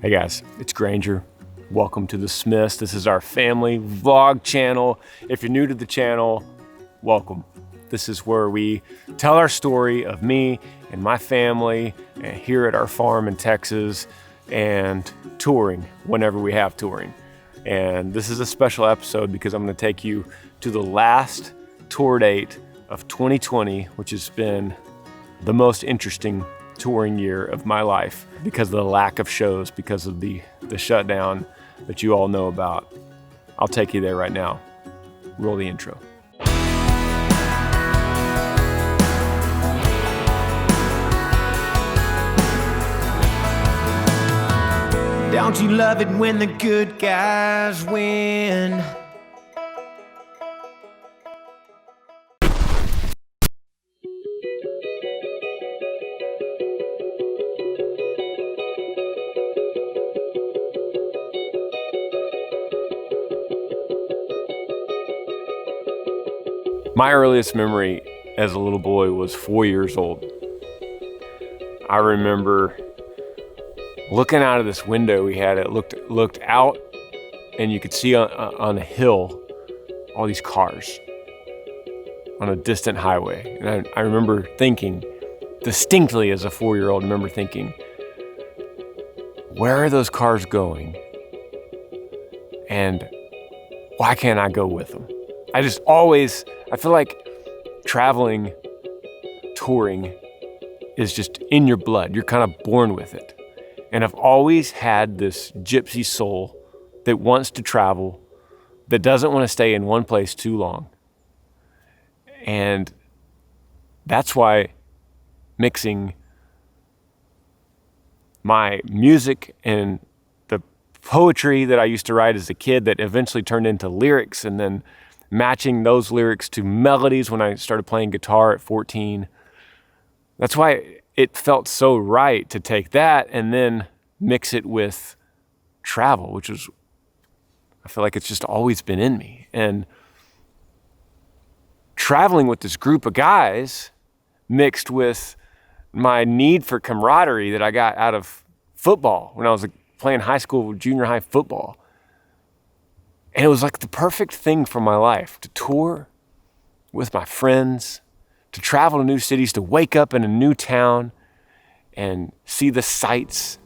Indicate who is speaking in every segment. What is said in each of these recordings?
Speaker 1: Hey guys, it's Granger. Welcome to the Smiths. This is our family vlog channel. If you're new to the channel, welcome. This is where we tell our story of me and my family here at our farm in Texas and touring whenever we have touring. And this is a special episode because I'm going to take you to the last tour date of 2020, which has been the most interesting touring year of my life because of the lack of shows, because of the shutdown that you all know about. I'll take you there right now. Roll the intro.
Speaker 2: Don't you love it when the good guys win?
Speaker 1: My earliest memory as a little boy was 4 years old. I remember looking out of this window we had. It looked out, and you could see on a hill all these cars on a distant highway. And I remember thinking, distinctly as a 4-year-old, I remember thinking, where are those cars going? And why can't I go with them? I feel like traveling, touring is just in your blood. You're kind of born with it. And I've always had this gypsy soul that wants to travel, that doesn't want to stay in one place too long. And that's why mixing my music and the poetry that I used to write as a kid that eventually turned into lyrics, and then matching those lyrics to melodies when I started playing guitar at 14. That's why it felt so right to take that and then mix it with travel, which was, I feel like it's just always been in me. And traveling with this group of guys mixed with my need for camaraderie that I got out of football when I was playing high school, junior high football. And it was like the perfect thing for my life, to tour with my friends, to travel to new cities, to wake up in a new town and see the sights,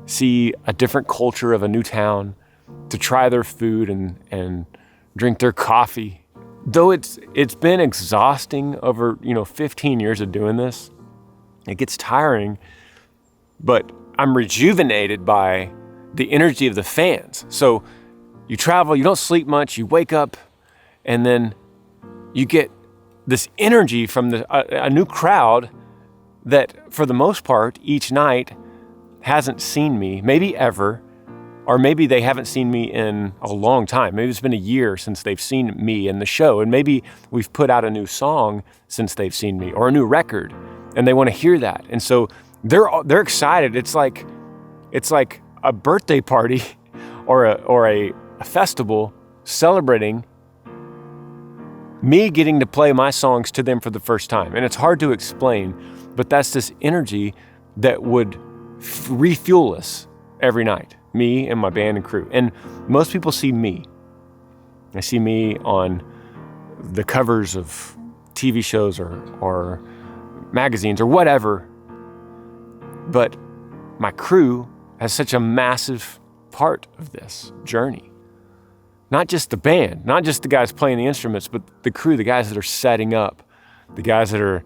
Speaker 1: see a different culture of a new town, to try their food and drink their coffee. Though it's been exhausting over 15 years of doing this, it gets tiring, but I'm rejuvenated by the energy of the fans. So you travel, you don't sleep much, you wake up, and then you get this energy from a new crowd that, for the most part, each night hasn't seen me, maybe ever, or maybe they haven't seen me in a long time. Maybe it's been a year since they've seen me in the show, and maybe we've put out a new song since they've seen me, or a new record, and they want to hear that. And so they're excited. It's like a birthday party or a festival celebrating me getting to play my songs to them for the first time. And it's hard to explain, but that's this energy that would refuel us every night, me and my band and crew. And most people see me. They see me on the covers of TV shows or magazines or whatever. But my crew has such a massive part of this journey. Not just the band, not just the guys playing the instruments, but the crew, the guys that are setting up, the guys that are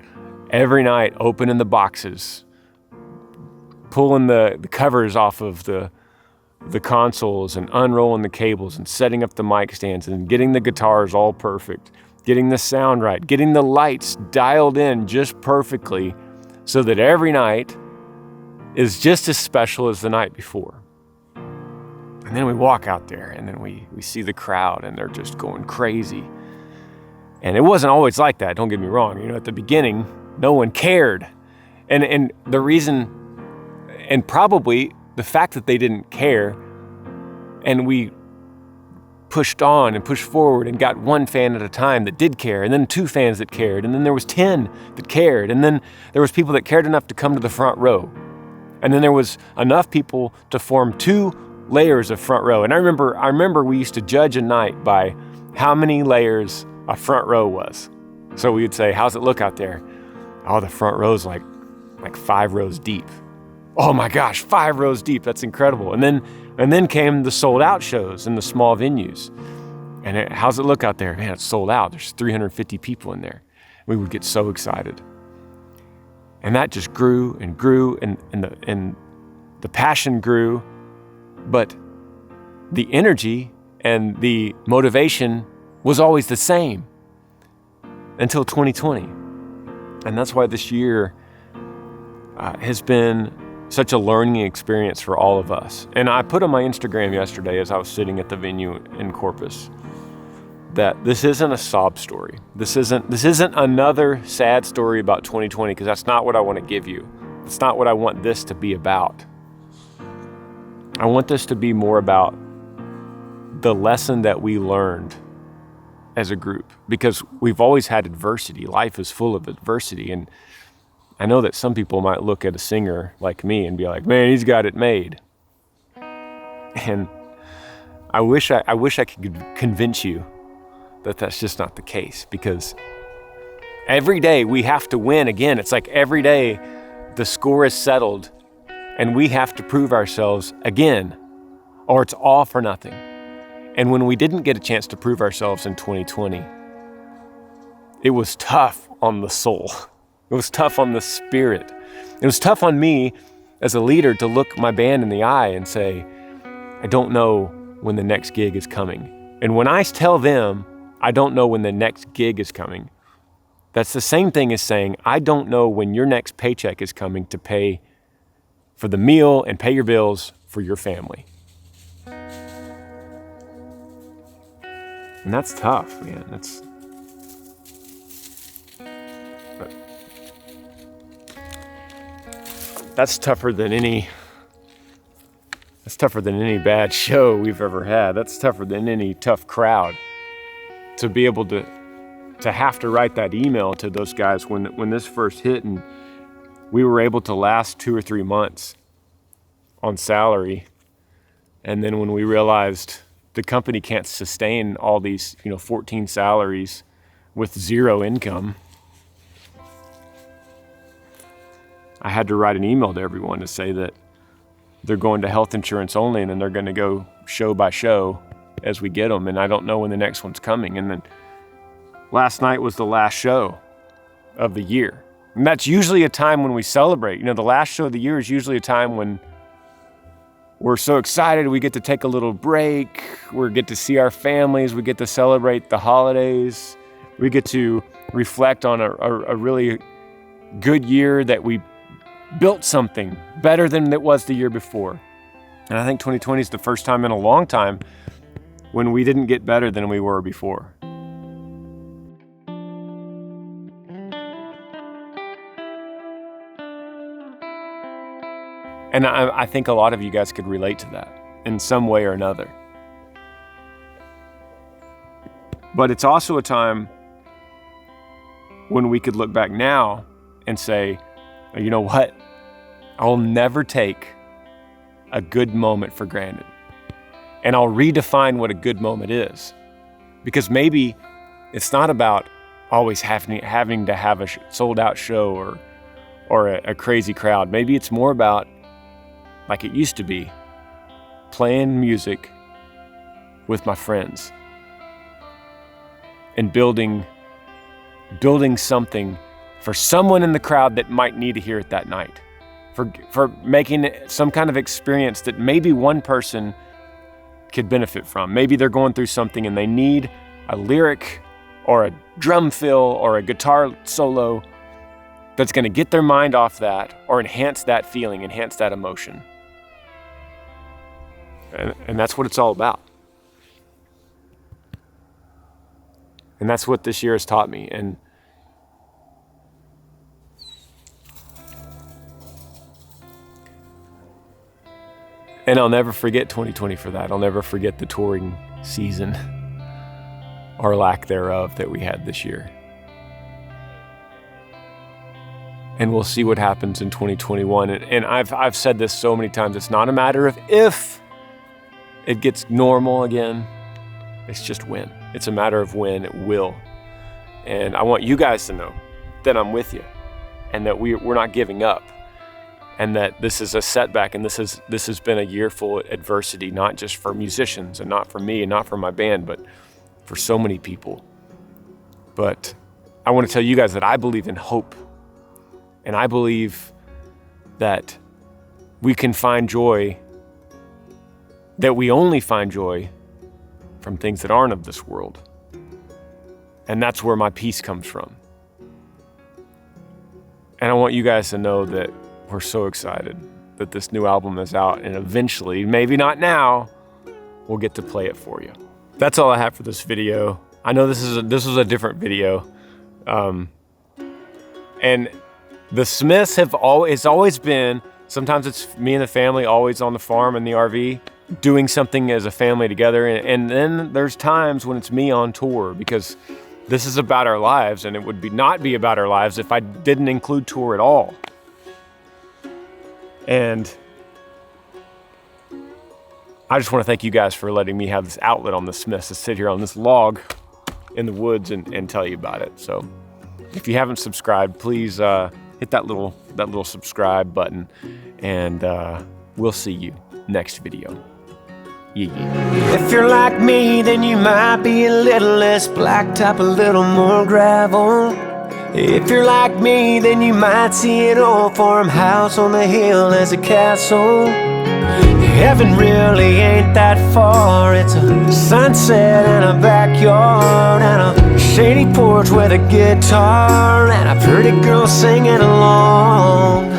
Speaker 1: every night opening the boxes, pulling the covers off of the consoles and unrolling the cables and setting up the mic stands and getting the guitars all perfect, getting the sound right, getting the lights dialed in just perfectly so that every night is just as special as the night before. And then we walk out there and then we see the crowd and they're just going crazy. And it wasn't always like that, don't get me wrong. At the beginning, no one cared. And the reason, and probably the fact that they didn't care, and we pushed on and pushed forward and got one fan at a time that did care, and then 2 fans that cared, and then there was 10 that cared, and then there was people that cared enough to come to the front row. And then there was enough people to form 2 layers of front row. And I remember we used to judge a night by how many layers a front row was. So we would say, how's it look out there? Oh, the front row's like 5 rows deep. Oh my gosh, 5 rows deep. That's incredible. And then came the sold out shows in the small venues. And how's it look out there? Man, it's sold out. There's 350 people in there. We would get so excited. And that just grew and grew, and the passion grew, but the energy and the motivation was always the same until 2020. And that's why this year has been such a learning experience for all of us. And I put on my Instagram yesterday as I was sitting at the venue in Corpus that this isn't a sob story. This isn't another sad story about 2020, because that's not what I want to give you. It's not what I want this to be about. I want this to be more about the lesson that we learned as a group, because we've always had adversity. Life is full of adversity. And I know that some people might look at a singer like me and be like, man, he's got it made. And I wish I could convince you that that's just not the case, because every day we have to win again. It's like every day the score is settled and we have to prove ourselves again, or it's all for nothing. And when we didn't get a chance to prove ourselves in 2020, it was tough on the soul. It was tough on the spirit. It was tough on me as a leader to look my band in the eye and say, I don't know when the next gig is coming. And when I tell them, I don't know when the next gig is coming, that's the same thing as saying, I don't know when your next paycheck is coming to pay for the meal and pay your bills for your family. And that's tough, man. That's tougher than any bad show we've ever had. That's tougher than any tough crowd. To be able to have to write that email to those guys when this first hit, and we were able to last 2 or 3 months on salary. And then when we realized the company can't sustain all these, 14 salaries with 0 income, I had to write an email to everyone to say that they're going to health insurance only, and then they're going to go show by show as we get them, and I don't know when the next one's coming. And then last night was the last show of the year. And that's usually a time when we celebrate. The last show of the year is usually a time when we're so excited. We get to take a little break. We get to see our families. We get to celebrate the holidays. We get to reflect on a really good year, that we built something better than it was the year before. And I think 2020 is the first time in a long time when we didn't get better than we were before. And I think a lot of you guys could relate to that in some way or another. But it's also a time when we could look back now and say, you know what? I'll never take a good moment for granted. And I'll redefine what a good moment is. Because maybe it's not about always having to have a sold out show or a crazy crowd. Maybe it's more about, like it used to be, playing music with my friends and building something for someone in the crowd that might need to hear it that night, for making it some kind of experience that maybe one person could benefit from. Maybe they're going through something and they need a lyric or a drum fill or a guitar solo that's going to get their mind off that or enhance that feeling, enhance that emotion. And that's what it's all about. And that's what this year has taught me. And I'll never forget 2020 for that. I'll never forget the touring season, or lack thereof, that we had this year. and we'll see what happens in 2021. And I've said this so many times, it's not a matter of if it gets normal again, it's just when. It's a matter of when it will. And I want you guys to know that I'm with you, and that we're not giving up, and that this is a setback, and this has been a year full of adversity, not just for musicians and not for me and not for my band, but for so many people. But I want to tell you guys that I believe in hope, and I believe that we can find joy, that we only find joy from things that aren't of this world. And that's where my peace comes from. And I want you guys to know that we're so excited that this new album is out, and eventually, maybe not now, we'll get to play it for you. That's all I have for this video. I know this was a different video. And the Smiths it's always been, sometimes it's me and the family always on the farm in the RV, doing something as a family together. And then there's times when it's me on tour, because this is about our lives, and it would not be about our lives if I didn't include tour at all. And I just want to thank you guys for letting me have this outlet on the Smiths to sit here on this log in the woods and tell you about it. So if you haven't subscribed, please hit that little subscribe button, and we'll see you next video. Yeah.
Speaker 2: If you're like me, then you might be a little less blacktop, a little more gravel. If you're like me, then you might see an old farmhouse on the hill as a castle. Heaven really ain't that far. It's a sunset and a backyard and a shady porch with a guitar and a pretty girl singing along.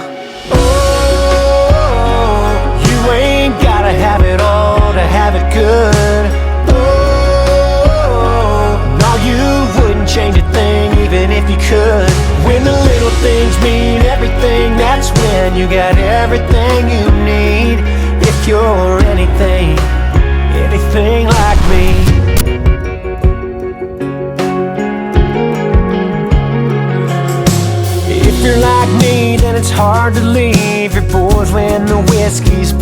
Speaker 2: Oh, you ain't gotta have it all to have it good. Oh, no, you wouldn't change a thing even if you could. When the little things mean everything, that's when you got everything you need. If you're anything like me. If you're like me, then it's hard to leave your boys when the whiskey's